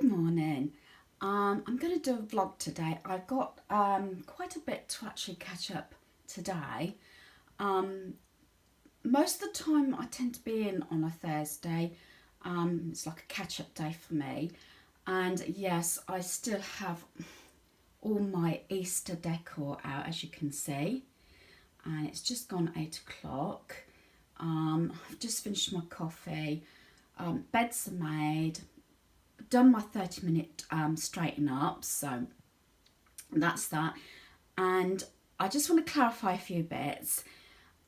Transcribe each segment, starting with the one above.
Good morning. I'm going to do a vlog today. I've got quite a bit to actually catch up today. Most of the time I tend to be in on a Thursday. It's like a catch-up day for me. And yes, I still have all my Easter decor out, as you can see. And it's just gone 8 o'clock. I've just finished my coffee. Beds are made. Done my 30-minute straighten up, so that's that. And I just want to clarify a few bits.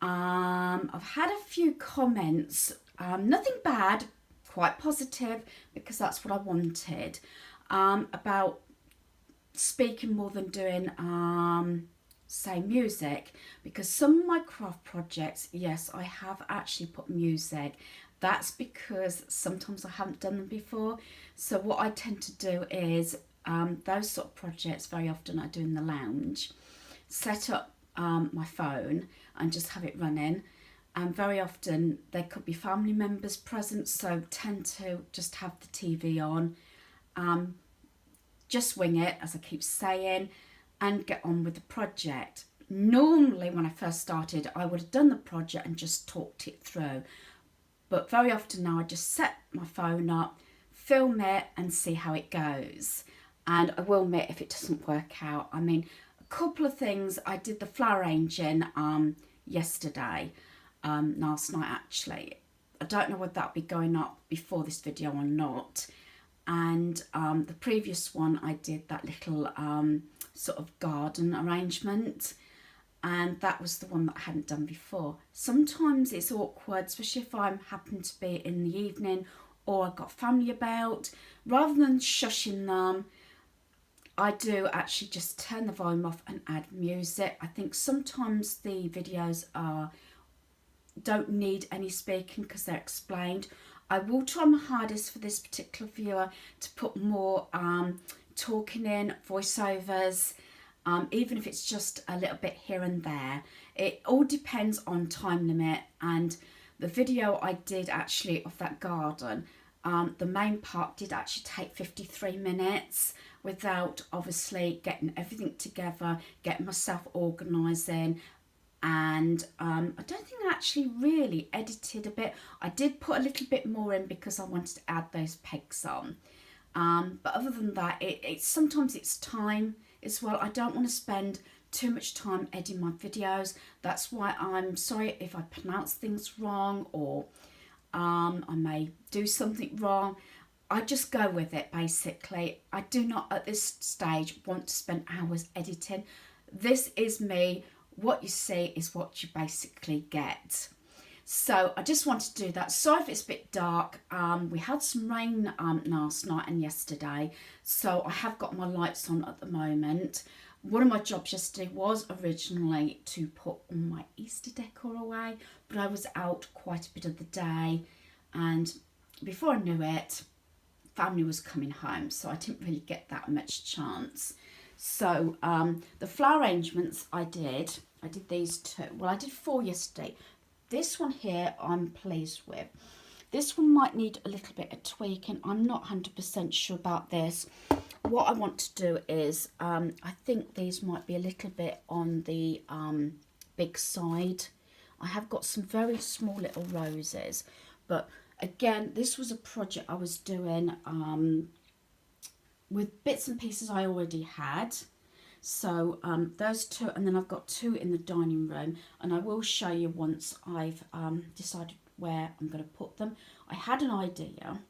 I've had a few comments, nothing bad, quite positive, because that's what I wanted, about speaking more than doing say music, because some of my craft projects, yes, I have actually put music. That's because sometimes I haven't done them before. So what I tend to do is those sort of projects very often I do in the lounge, set up my phone and just have it running. And very often there could be family members present, so tend to just have the TV on, just wing it, as I keep saying, and get on with the project. Normally when I first started, I would have done the project and just talked it through. But very often now I just set my phone up, film it and see how it goes. And I will admit if it doesn't work out. I mean, a couple of things. I did the flower arranging yesterday, last night actually. I don't know whether that'll be going up before this video or not. And the previous one I did that little sort of garden arrangement. And that was the one that I hadn't done before. Sometimes it's awkward, especially if I happen to be in the evening or I've got family about. Rather than shushing them, I do actually just turn the volume off and add music. I think sometimes the videos don't need any speaking because they're explained. I will try my hardest for this particular viewer to put more talking in, voiceovers, even if it's just a little bit here and there. It all depends on time limit. And the video I did actually of that garden, the main part did actually take 53 minutes without obviously getting everything together, getting myself organising. And I don't think I actually really edited a bit. I did put a little bit more in because I wanted to add those pegs on. But other than that, it's sometimes it's time as well. I don't want to spend too much time editing my videos. That's why I'm sorry if I pronounce things wrong or I may do something wrong. I just go with it basically. I do not at this stage want to spend hours editing. This is me. What you see is what you basically get. So I just wanted to do that. Sorry if it's a bit dark. We had some rain last night and yesterday, so I have got my lights on at the moment. One of my jobs yesterday was originally to put all my Easter decor away, but I was out quite a bit of the day, and before I knew it, family was coming home, so I didn't really get that much chance. So the flower arrangements I did these two. Well, I did 4 yesterday. This one here I'm pleased with. This one might need a little bit of tweaking. I'm not 100% sure about this. What I want to do is, I think these might be a little bit on the big side. I have got some very small little roses. But again, this was a project I was doing with bits and pieces I already had. So those two, and then I've got 2 in the dining room, and I will show you once I've decided where I'm going to put them. I had an idea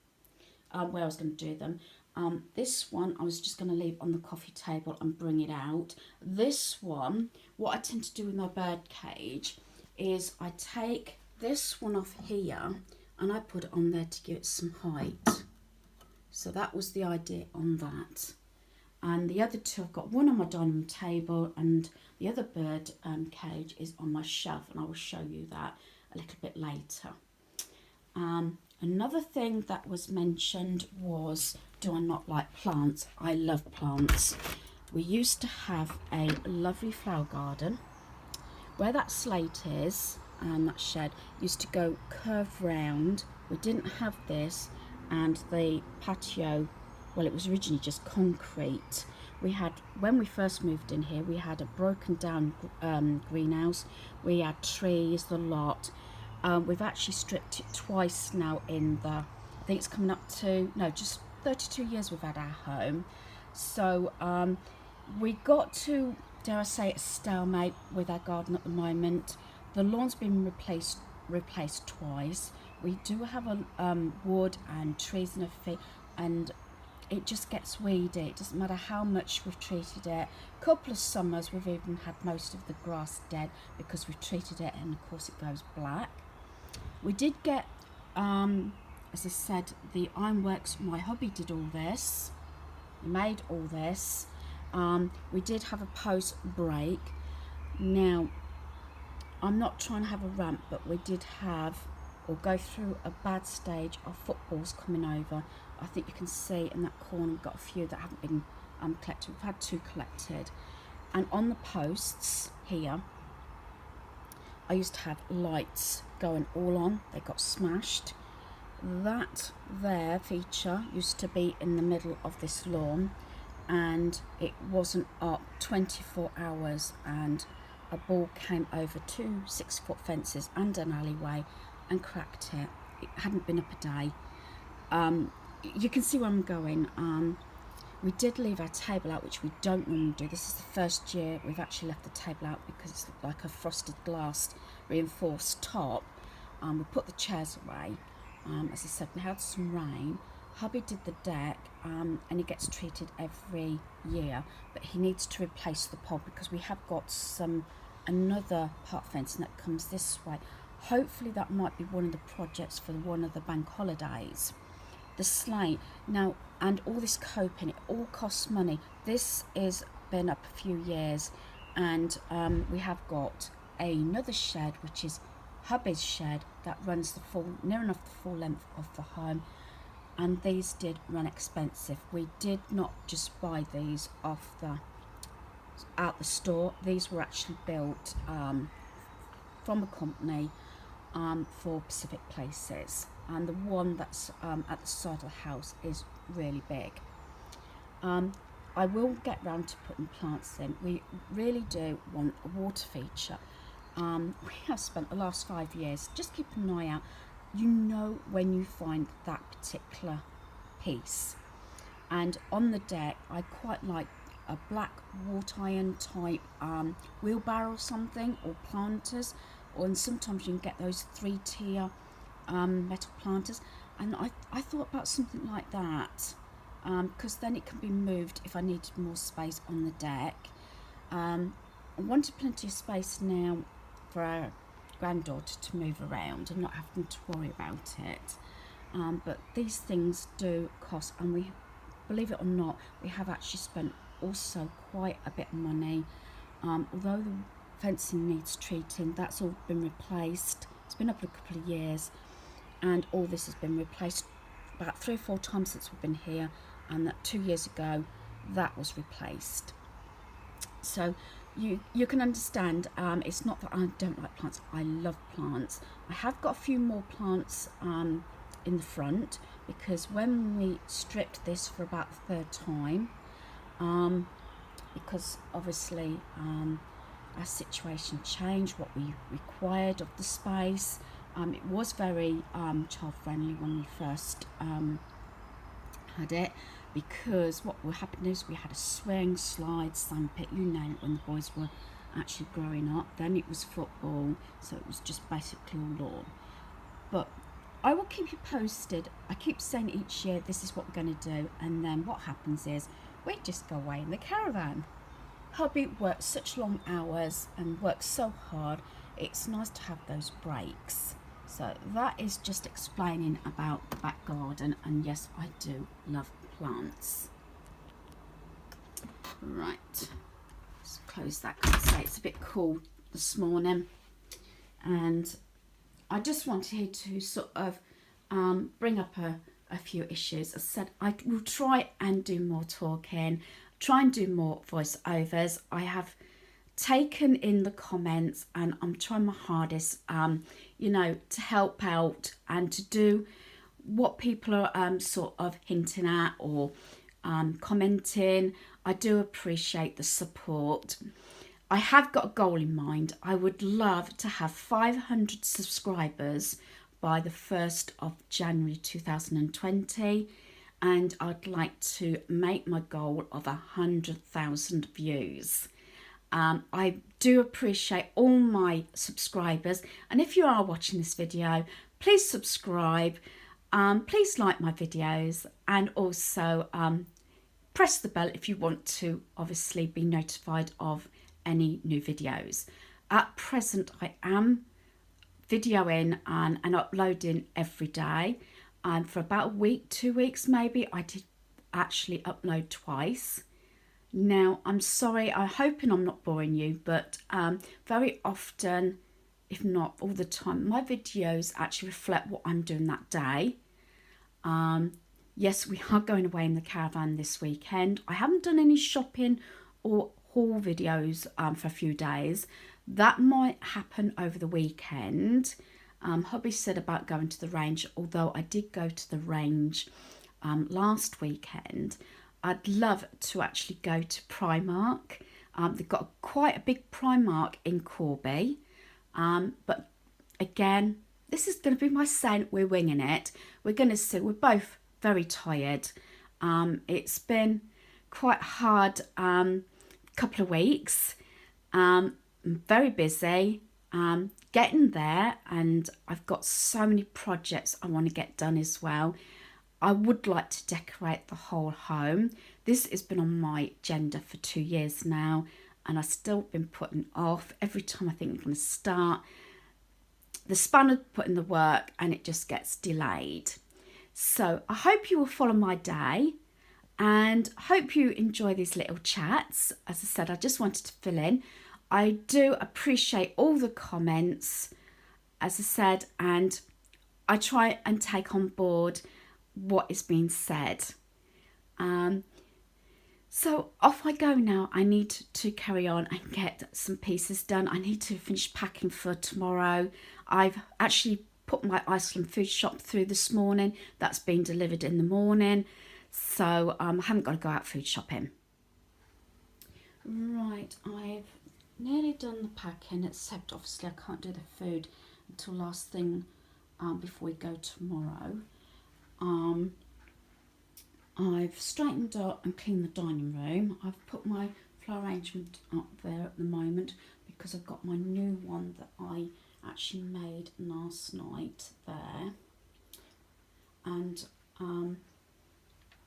where I was going to do them. This one I was just going to leave on the coffee table and bring it out. This one, what I tend to do with my bird cage is I take this one off here and I put it on there to give it some height. So that was the idea on that. And the other 2, I've got one on my dining room table and the other bird cage is on my shelf, and I will show you that a little bit later. Another thing that was mentioned was, do I not like plants? I love plants. We used to have a lovely flower garden. Where that slate is, and that shed, used to go curve round. We didn't have this, and the patio well, it was originally just concrete. We had, when we first moved in here, we had a broken down greenhouse. We had trees, the lot. We've actually stripped it twice now in the, I think it's coming up to, no, just 32 years we've had our home. So we got to, dare I say, a stalemate with our garden at the moment. The lawn's been replaced twice. We do have a wood and trees and everything, and it just gets weedy. It doesn't matter how much we've treated it. A couple of summers we've even had most of the grass dead because we've treated it, and of course it goes black. We did get, as I said, the ironworks. My hubby did all this. He made all this. We did have a post break. Now, I'm not trying to have a rant, but we did have, or go through a bad stage of footballs coming over. I think you can see in that corner we've got a few that haven't been collected. We've had 2 collected. And on the posts here, I used to have lights going all on. They got smashed. That there feature used to be in the middle of this lawn, and it wasn't up 24 hours, and a ball came over 2 6-foot fences and an alleyway and cracked it. It hadn't been up a day. You can see where I'm going. We did leave our table out, which we don't normally do. This is the first year we've actually left the table out because it's like a frosted glass reinforced top. We put the chairs away. As I said, we had some rain. Hubby did the deck, and he gets treated every year, but he needs to replace the pole because we have got another part fencing that comes this way. Hopefully that might be one of the projects for one of the bank holidays. The slate now, and all this coping, it all costs money. This is been up a few years, and we have got another shed, which is hubby's shed, that runs the full, near enough the full length of the home, and these did run expensive. We did not just buy these off out the store. These were actually built from a company for Pacific Places, and the one that's at the side of the house is really big. I will get round to putting plants in. We really do want a water feature. We have spent the last 5 years just keeping an eye out. You know when you find that particular piece. And on the deck, I quite like a black wrought iron type wheelbarrow or something, or planters, and sometimes you can get those 3-tier metal planters. And I thought about something like that, because then it can be moved if I needed more space on the deck. I wanted plenty of space now for our granddaughter to move around and not having to worry about it. But these things do cost, and we, believe it or not, we have actually spent also quite a bit of money. Although the fencing needs treating, that's all been replaced. It's been up a couple of years, and all this has been replaced about 3 or 4 times since we've been here, and that 2 years ago that was replaced. So you can understand, it's not that I don't like plants. I love plants. I have got a few more plants in the front, because when we stripped this for about the 3rd time, because obviously our situation changed, what we required of the space. It was very child friendly when we first had it, because what happened is we had a swing, slide, sandpit, you name it, when the boys were actually growing up. Then it was football, so it was just basically all lawn. But I will keep you posted. I keep saying each year this is what we're going to do, and then what happens is we just go away in the caravan. Hubby works such long hours and works so hard, it's nice to have those breaks. So that is just explaining about the back garden, and yes, I do love plants. Right, let's close that because it's a bit cool this morning, and I just wanted to sort of bring up a few issues. As I said, I will try and do more talking, try and do more voiceovers. I have taken in the comments, and I'm trying my hardest, you know, to help out and to do what people are sort of hinting at, or commenting. I do appreciate the support. I have got a goal in mind. I would love to have 500 subscribers by the 1st of January 2020, and I'd like to make my goal of 100,000 views. I do appreciate all my subscribers, and if you are watching this video, please subscribe, please like my videos, and also press the bell if you want to obviously be notified of any new videos. At present, I am videoing and uploading every day, and for about a week, 2 weeks maybe, I did actually upload twice. Now, I'm sorry, I'm hoping I'm not boring you, but very often, if not all the time, my videos actually reflect what I'm doing that day. Yes, we are going away in the caravan this weekend. I haven't done any shopping or haul videos for a few days. That might happen over the weekend. Hubby said about going to the range, although I did go to the range last weekend. I'd love to actually go to Primark. They've got quite a big Primark in Corby. But again, this is going to be my saying, we're winging it. We're going to see. We're both very tired. It's been quite hard couple of weeks. I'm very busy getting there, and I've got so many projects I want to get done as well. I would like to decorate the whole home. This has been on my agenda for 2 years now, and I've still been putting off. Every time I think I'm going to start, the spanner put in the work and it just gets delayed. So I hope you will follow my day, and hope you enjoy these little chats. As I said, I just wanted to fill in. I do appreciate all the comments, as I said, and I try and take on board what is being said. So off I go now. I need to carry on and get some pieces done. I need to finish packing for tomorrow. I've actually put my Iceland food shop through this morning. That's been delivered in the morning. So I haven't got to go out food shopping. Right, I've nearly done the packing, except obviously I can't do the food until last thing before we go tomorrow. I've straightened up and cleaned the dining room. I've put my flower arrangement up there at the moment because I've got my new one that I actually made last night there. And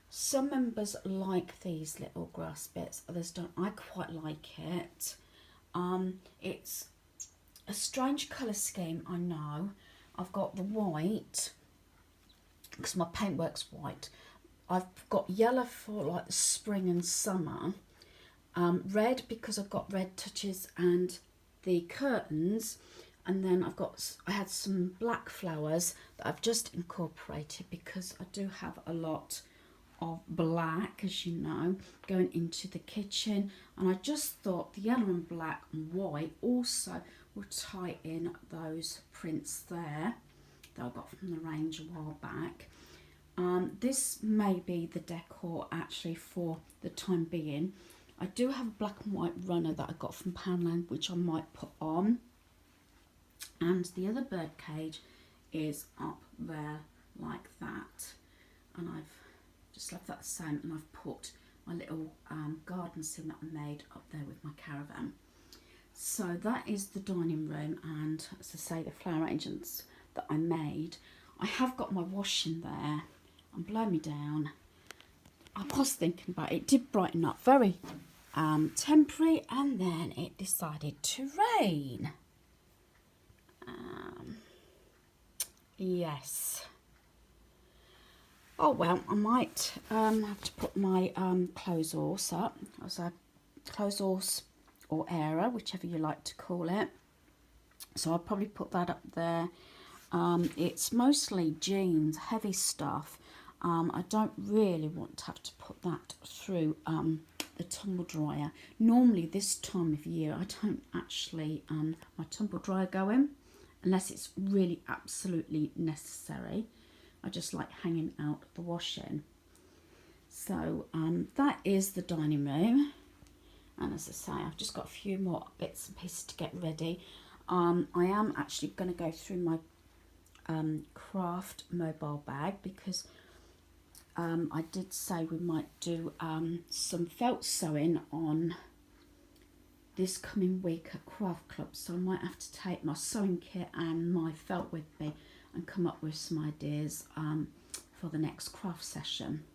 some members like these little grass bits, others don't. I quite like it. It's a strange colour scheme, I know. I've got the white, because my paintwork's white. I've got yellow for like the spring and summer. Red because I've got red touches and the curtains. And then I had some black flowers that I've just incorporated because I do have a lot of black, as you know, going into the kitchen. And I just thought the yellow and black and white also will tie in those prints there that I got from the range a while back. This may be the decor actually for the time being. I do have a black and white runner that I got from Poundland, which I might put on. And the other bird cage is up there like that. And I've just left that the same, and I've put my little garden scene that I made up there with my caravan. So that is the dining room, and as I say, the flower arrangements that I made. I have got my washing there and blow me down. I was thinking about it, did brighten up, very temporary, and then it decided to rain. Yes. Oh well, I might have to put my clothes horse up, as a clothes horse or airer, whichever you like to call it. So I'll probably put that up there. It's mostly jeans, heavy stuff. I don't really want to have to put that through the tumble dryer. Normally this time of year I don't actually my tumble dryer going unless it's really absolutely necessary. I just like hanging out the washing. So that is the dining room, and as I say, I've just got a few more bits and pieces to get ready. I am actually going to go through my craft mobile bag, because I did say we might do some felt sewing on this coming week at Craft Club, so I might have to take my sewing kit and my felt with me and come up with some ideas for the next craft session.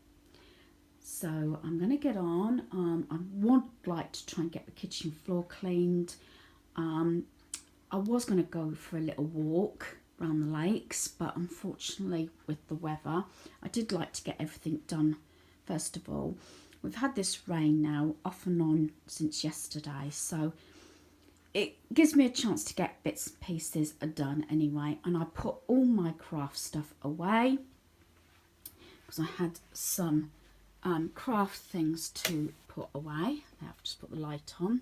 So I'm going to get on. I would like to try and get the kitchen floor cleaned. I was going to go for a little walk around the lakes, but unfortunately with the weather, I did like to get everything done first of all. We've had this rain now off and on since yesterday, so it gives me a chance to get bits and pieces done anyway. And I put all my craft stuff away because I had some craft things to put away. I've just put the light on.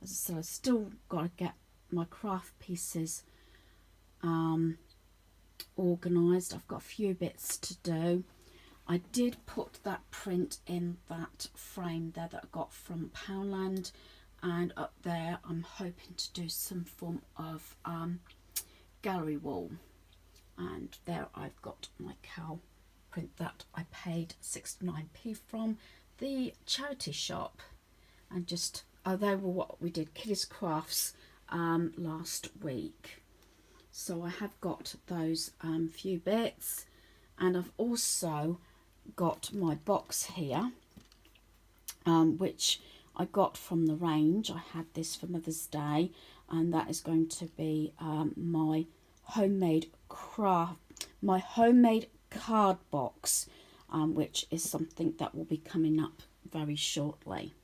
As I said, I've still got to get my craft pieces organised. I've got a few bits to do. I did put that print in that frame there that I got from Poundland, and up there I'm hoping to do some form of gallery wall. And there I've got my cow print that I paid 69p from the charity shop, and just they were what we did Kiddies Crafts last week. So I have got those few bits, and I've also got my box here, which I got from the range. I had this for Mother's Day, and that is going to be my homemade card box, which is something that will be coming up very shortly.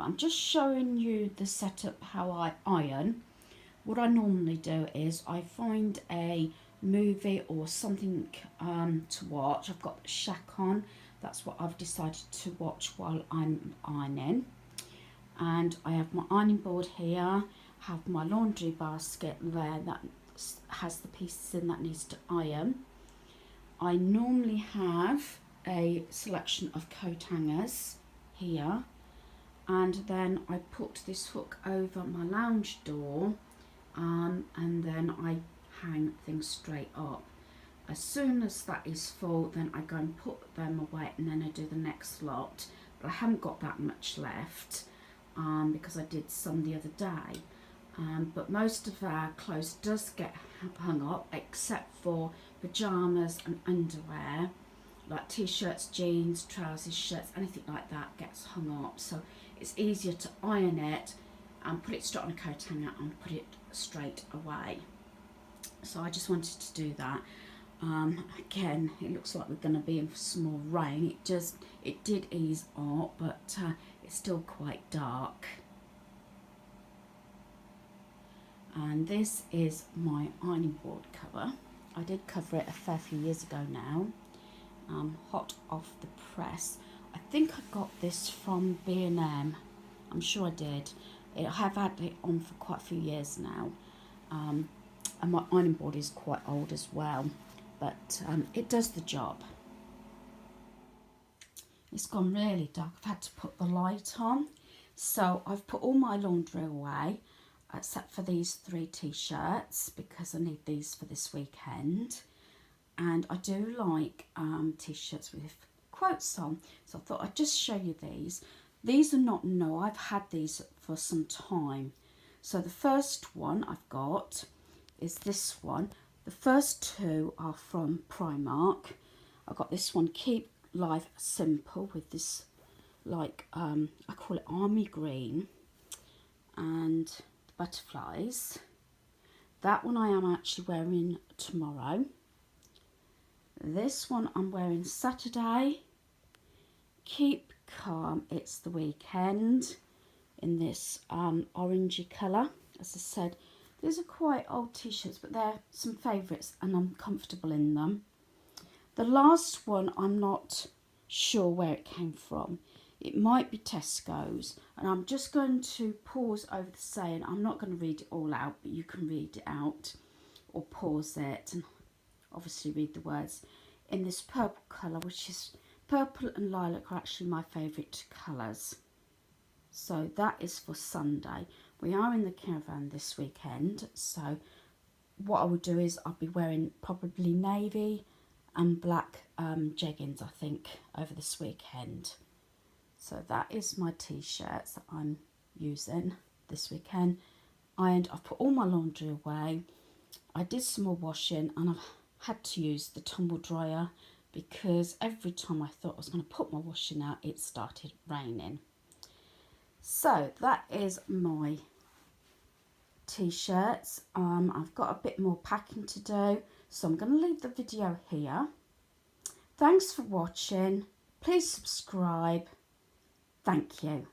I'm just showing you the setup how I iron. What I normally do is I find a movie or something to watch. I've got Shack on. That's what I've decided to watch while I'm ironing. And I have my ironing board here, have my laundry basket there that has the pieces in that needs to iron. I normally have a selection of coat hangers here, and then I put this hook over my lounge door, and then I hang things straight up. As soon as that is full, then I go and put them away, and then I do the next lot. But I haven't got that much left because I did some the other day. But most of our clothes does get hung up, except for pyjamas and underwear, like t-shirts, jeans, trousers, shirts, anything like that gets hung up. So it's easier to iron it and put it straight on a coat hanger and put it straight away. So I just wanted to do that. Again, it looks like we're going to be in for some more rain. It did ease up, but it's still quite dark. And this is my ironing board cover. I did cover it a fair few years ago now. Hot off the press. I think I got this from B&M. I'm sure I did. I have had it on for quite a few years now. And my ironing board is quite old as well. But it does the job. It's gone really dark. I've had to put the light on. So I've put all my laundry away, except for these 3 t-shirts, because I need these for this weekend. And I do like t-shirts with quotes on, so I thought I'd just show you these. These are not new. I've had these for some time. So the first one I've got is this one. The first 2 are from Primark. I got this one, Keep Life Simple, with this, like, I call it army green, and the butterflies. That one I am actually wearing tomorrow. This one I'm wearing Saturday. Keep Calm, it's the weekend, in this orangey colour. As I said, these are quite old t-shirts, but they're some favourites and I'm comfortable in them. The last one, I'm not sure where it came from. It might be Tesco's, and I'm just going to pause over the saying. I'm not going to read it all out, but you can read it out or pause it and obviously read the words. in this purple colour, which is purple and lilac are actually my favourite colours. So that is for Sunday. We are in the caravan this weekend, so what I will do is I'll be wearing probably navy and black jeggings, I think, over this weekend. So that is my t-shirts that I'm using this weekend. And I've put all my laundry away. I did some more washing and I've had to use the tumble dryer because every time I thought I was going to put my washing out, it started raining. So that is my t-shirts. I've got a bit more packing to do, so I'm going to leave the video here. Thanks for watching. Please subscribe. Thank you.